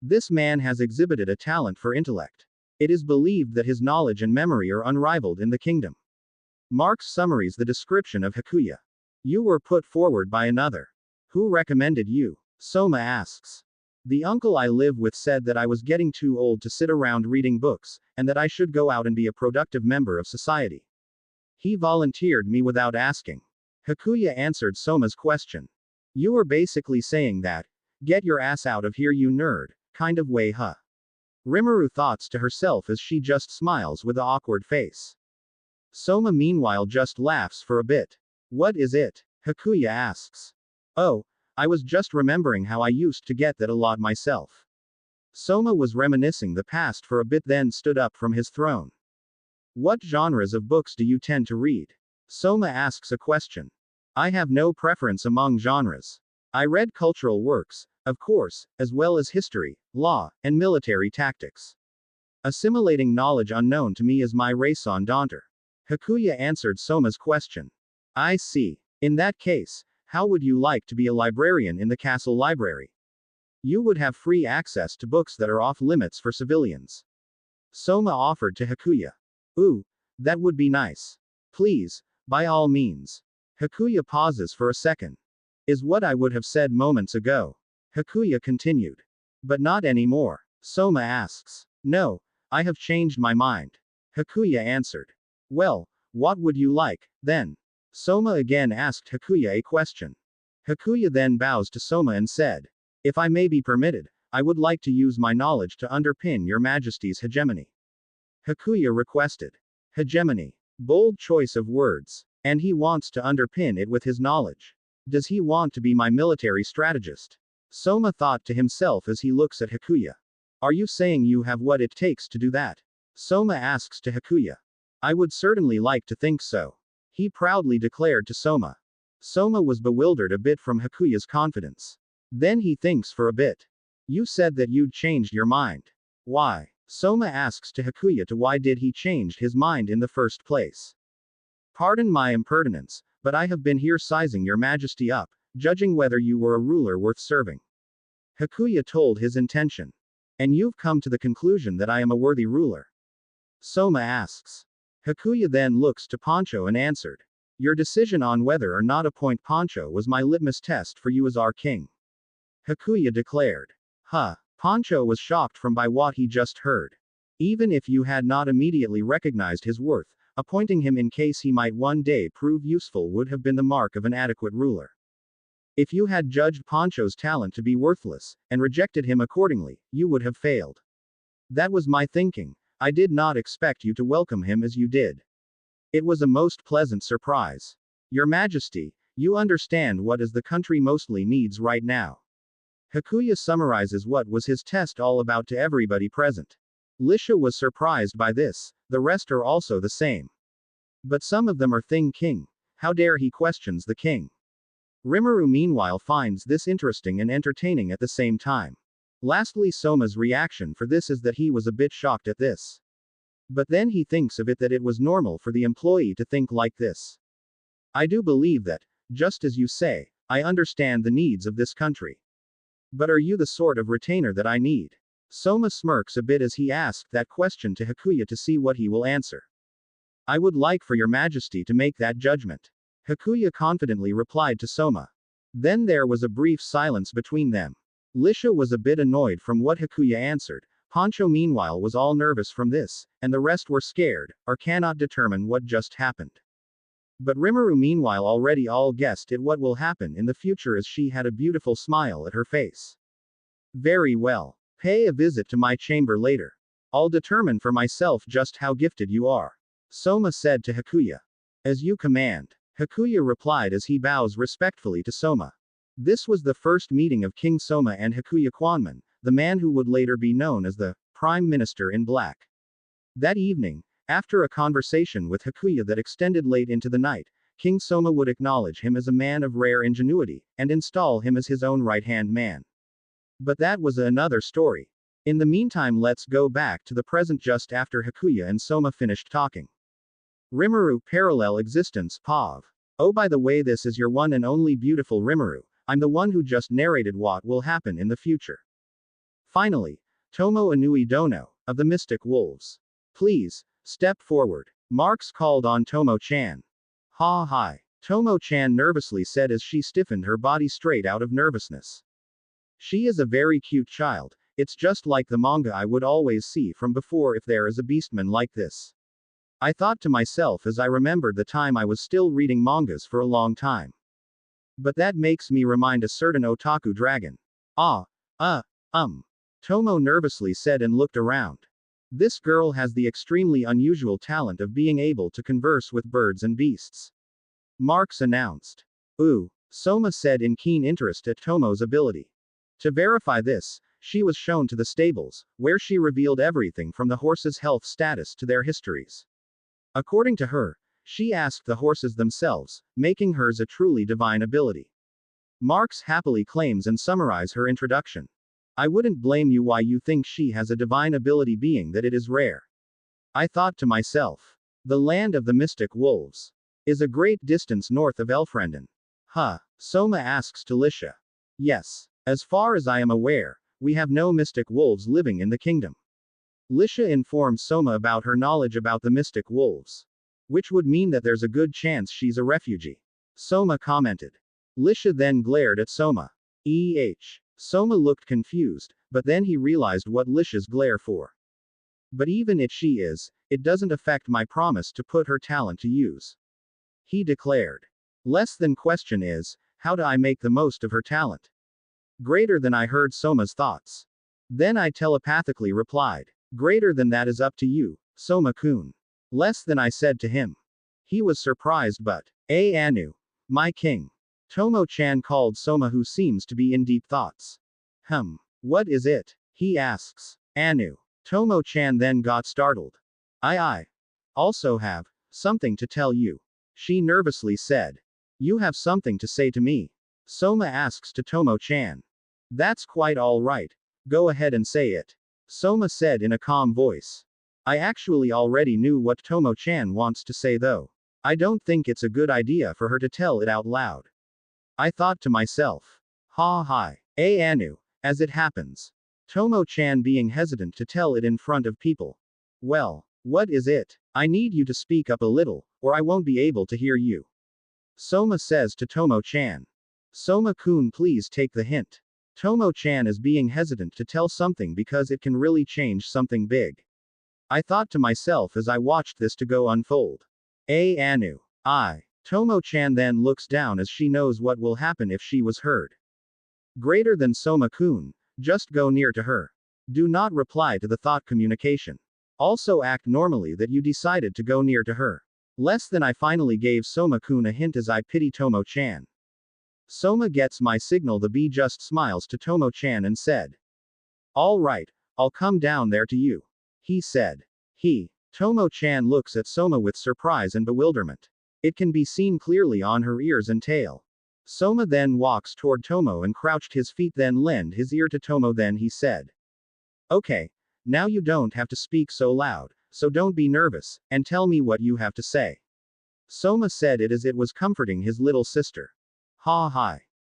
This man has exhibited a talent for intellect. It is believed that his knowledge and memory are unrivaled in the kingdom. Marks summaries the description of Hakuya. You were put forward by another. Who recommended you? Soma asks. The uncle I live with said that I was getting too old to sit around reading books, and that I should go out and be a productive member of society. He volunteered me without asking. Hakuya answered Soma's question. You were basically saying that, get your ass out of here you nerd, kind of way huh? Rimuru thoughts to herself as she just smiles with an awkward face. Soma meanwhile just laughs for a bit. What is it? Hakuya asks. Oh, I was just remembering how I used to get that a lot myself. Soma was reminiscing the past for a bit then stood up from his throne. What genres of books do you tend to read? Soma asks a question. I have no preference among genres. I read cultural works, of course, as well as history, law, and military tactics. Assimilating knowledge unknown to me is my raison d'etre. Hakuya answered Soma's question. I see. In that case, how would you like to be a librarian in the castle library? You would have free access to books that are off limits for civilians. Soma offered to Hakuya. Ooh, that would be nice. Please, by all means. Hakuya pauses for a second. Is what I would have said moments ago. Hakuya continued. But not anymore. Soma asks. No, I have changed my mind. Hakuya answered. Well, what would you like, then? Soma again asked Hakuya a question. Hakuya then bows to Soma and said. If I may be permitted, I would like to use my knowledge to underpin your Majesty's hegemony. Hakuya requested. Hegemony. Bold choice of words. And he wants to underpin it with his knowledge. Does he want to be my military strategist? Soma thought to himself as he looks at Hakuya. Are you saying you have what it takes to do that? Soma asks to Hakuya. I would certainly like to think so. He proudly declared to Soma. Soma was bewildered a bit from Hakuya's confidence. Then he thinks for a bit. You said that you'd changed your mind. Why? Soma asks to Hakuya to why did he change his mind in the first place. Pardon my impertinence, but I have been here sizing your Majesty up, judging whether you were a ruler worth serving. Hakuya told his intention. And you've come to the conclusion that I am a worthy ruler? Soma asks. Hakuya then looks to Poncho and answered. Your decision on whether or not appoint Poncho was my litmus test for you as our king. Hakuya declared. Huh. Poncho was shocked by what he just heard. Even if you had not immediately recognized his worth, appointing him in case he might one day prove useful would have been the mark of an adequate ruler. If you had judged Poncho's talent to be worthless, and rejected him accordingly, you would have failed. That was my thinking. I did not expect you to welcome him as you did. It was a most pleasant surprise. Your Majesty, you understand what is the country mostly needs right now. Hakuya summarizes what was his test all about to everybody present. Lisha was surprised by this, the rest are also the same. But some of them are king. How dare he questions the king. Rimuru meanwhile finds this interesting and entertaining at the same time. Lastly, Soma's reaction for this is that he was a bit shocked at this. But then he thinks of it that it was normal for the employee to think like this. I do believe that, just as you say, I understand the needs of this country. But are you the sort of retainer that I need? Soma smirks a bit as he asked that question to Hakuya to see what he will answer. I would like for your majesty to make that judgment. Hakuya confidently replied to Soma. Then there was a brief silence between them. Lisha was a bit annoyed from what Hakuya answered. Poncho meanwhile was all nervous from this, and the rest were scared, or cannot determine what just happened. But Rimuru meanwhile already all guessed at what will happen in the future as she had a beautiful smile at her face. Very well. Pay a visit to my chamber later. I'll determine for myself just how gifted you are. Soma said to Hakuya. As you command. Hakuya replied as he bows respectfully to Soma. This was the first meeting of King Soma and Hakuya Kwanman, the man who would later be known as the Prime Minister in Black. That evening, after a conversation with Hakuya that extended late into the night, King Soma would acknowledge him as a man of rare ingenuity, and install him as his own right-hand man. But that was another story. In the meantime, let's go back to the present just after Hakuya and Soma finished talking. Rimuru Parallel Existence POV. Oh, by the way, this is your one and only beautiful Rimuru. I'm the one who just narrated what will happen in the future. Finally, Tomo Inui Dono, of the Mystic Wolves. Please, step forward. Marks called on Tomo-chan. Ha hi. Tomo-chan nervously said as she stiffened her body straight out of nervousness. She is a very cute child, it's just like the manga I would always see from before if there is a beastman like this. I thought to myself as I remembered the time I was still reading mangas for a long time. But that makes me remind a certain otaku dragon. Tomo nervously said and looked around. This girl has the extremely unusual talent of being able to converse with birds and beasts. Marks announced. Ooh, Soma said in keen interest at Tomo's ability. To verify this, she was shown to the stables, where she revealed everything from the horses' health status to their histories. According to her, she asked the horses themselves, making hers a truly divine ability. Marks happily claims and summarize her introduction. I wouldn't blame you why you think she has a divine ability being that it is rare. I thought to myself. The land of the mystic wolves is a great distance north of Elfrenden. Huh? Soma asks to Lisha. Yes. As far as I am aware, we have no mystic wolves living in the kingdom. Lisha informs Soma about her knowledge about the mystic wolves. Which would mean that there's a good chance she's a refugee. Soma commented. Lisha then glared at Soma. Soma looked confused, but then he realized what Lisha's glare for. But even if she is, it doesn't affect my promise to put her talent to use. He declared. Less than question is, how do I make the most of her talent? Greater than I heard Soma's thoughts. Then I telepathically replied. Greater than that is up to you, Soma-kun. Less than I said to him. He was surprised but, Anu. My king. Tomo-chan called Soma who seems to be in deep thoughts. What is it? He asks. Anu. Tomo-chan then got startled. I also have something to tell you. She nervously said. You have something to say to me? Soma asks to Tomo-chan. That's quite all right. Go ahead and say it. Soma said in a calm voice. I actually already knew what Tomo-chan wants to say though. I don't think it's a good idea for her to tell it out loud. I thought to myself. Anu. As it happens. Tomo-chan being hesitant to tell it in front of people. Well, what is it? I need you to speak up a little, or I won't be able to hear you. Soma says to Tomo-chan. Soma-kun, please take the hint. Tomo-chan is being hesitant to tell something because it can really change something big. I thought to myself as I watched this to go unfold. Anu. Tomo-chan then looks down as she knows what will happen if she was heard. Greater than Soma-kun, just go near to her. Do not reply to the thought communication. Also act normally that you decided to go near to her. Less than I finally gave Soma-kun a hint as I pity Tomo-chan. Soma gets my signal. The bee just smiles to Tomo-chan and said. All right, I'll come down there to you. He said. Tomo-chan looks at Soma with surprise and bewilderment. It can be seen clearly on her ears and tail. Soma then walks toward Tomo and crouched his feet, then lend his ear to Tomo. Then he said. Okay, now you don't have to speak so loud, so don't be nervous, and tell me what you have to say. Soma said it as it was comforting his little sister.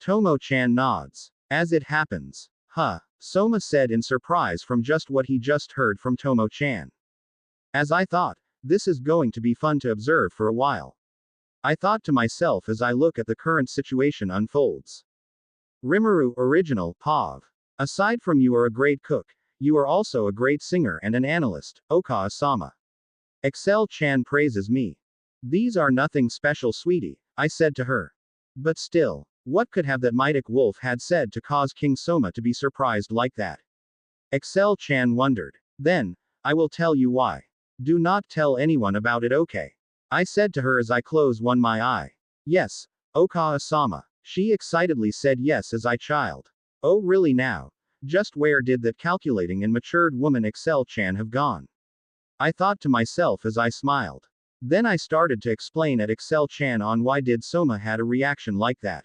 Tomo-chan nods. As it happens. Huh, Soma said in surprise from just what he just heard from Tomo-chan. As I thought, this is going to be fun to observe for a while. I thought to myself as I look at the current situation unfolds. Rimuru Original, POV. Aside from you are a great cook, you are also a great singer and an analyst, Oka-sama. Excel-chan praises me. These are nothing special, sweetie, I said to her. But still, what could have that Mightic Wolf had said to cause King Soma to be surprised like that? Excel-chan wondered. Then, I will tell you why. Do not tell anyone about it, okay? I said to her as I close my eye. Yes, Oka-sama. She excitedly said yes as I chilled. Oh really now? Just where did that calculating and matured woman Excel-chan have gone? I thought to myself as I smiled. Then I started to explain at Excel-chan on why did Soma had a reaction like that.